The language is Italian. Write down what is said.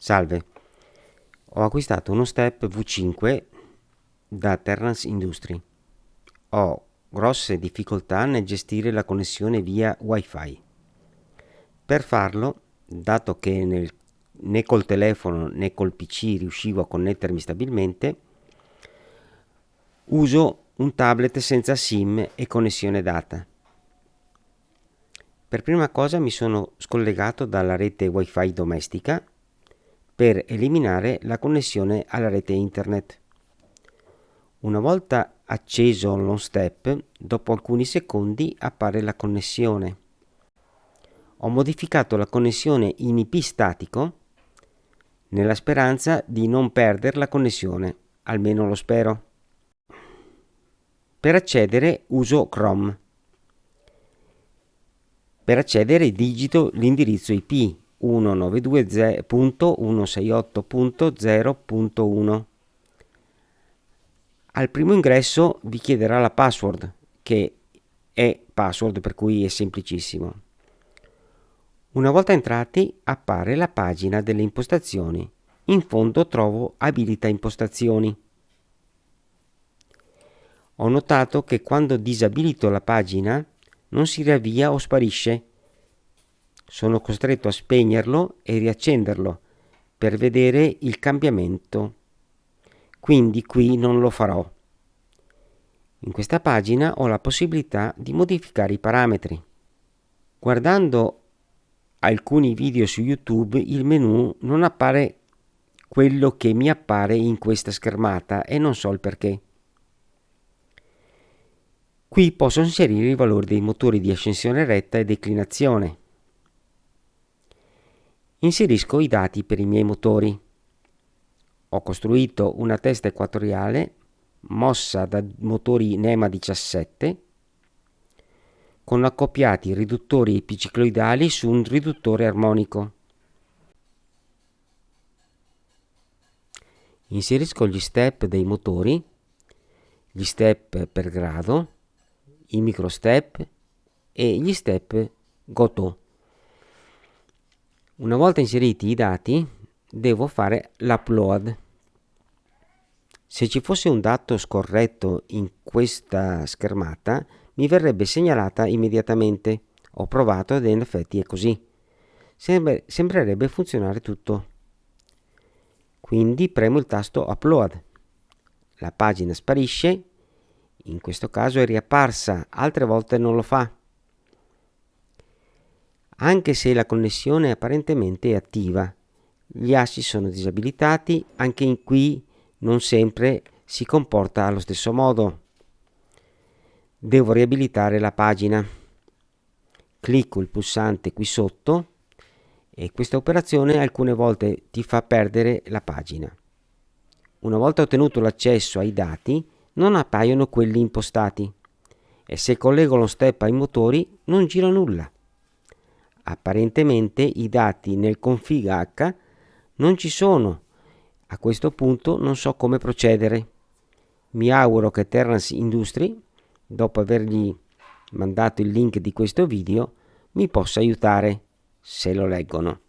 Salve, ho acquistato uno Step V5 da Terrance Industry. Ho grosse difficoltà nel gestire la connessione via Wi-Fi. Per farlo, dato che né col telefono né col PC riuscivo a connettermi stabilmente, uso un tablet senza SIM e connessione data. Per prima cosa mi sono scollegato dalla rete Wi-Fi domestica per eliminare la connessione alla rete internet. Una volta acceso lo step, dopo alcuni secondi appare la connessione. Ho modificato la connessione in IP statico nella speranza di non perdere la connessione, almeno lo spero. Per accedere uso Chrome. Per accedere digito l'indirizzo IP 192.168.0.1. Al primo ingresso vi chiederà la password, che è password, per cui è semplicissimo. Una volta entrati appare la pagina delle impostazioni. In fondo trovo abilita impostazioni. Ho notato che quando disabilito la pagina non si riavvia o sparisce. Sono costretto a spegnerlo e riaccenderlo per vedere il cambiamento. Quindi qui non lo farò. In questa pagina ho la possibilità di modificare i parametri. Guardando alcuni video su YouTube, il menu non appare quello che mi appare in questa schermata e non so il perché. Qui posso inserire i valori dei motori di ascensione retta e declinazione. Inserisco i dati per i miei motori. Ho costruito una testa equatoriale mossa da motori NEMA 17 con accoppiati riduttori epicicloidali su un riduttore armonico. Inserisco gli step dei motori, gli step per grado, i microstep e gli step Goto. Una volta inseriti i dati, devo fare l'upload. Se ci fosse un dato scorretto in questa schermata, mi verrebbe segnalata immediatamente. Ho provato ed in effetti è così. Sembrerebbe funzionare tutto. Quindi premo il tasto Upload. La pagina sparisce. In questo caso è riapparsa, altre volte non lo fa. Anche se la connessione apparentemente è attiva, gli assi sono disabilitati, anche qui non sempre si comporta allo stesso modo. Devo riabilitare la pagina. Clicco il pulsante qui sotto e questa operazione alcune volte ti fa perdere la pagina. Una volta ottenuto l'accesso ai dati, non appaiono quelli impostati e se collego lo step ai motori non gira nulla. Apparentemente i dati nel config H non ci sono. A questo punto non so come procedere. Mi auguro che Terrance Industry, dopo avergli mandato il link di questo video, mi possa aiutare se lo leggono.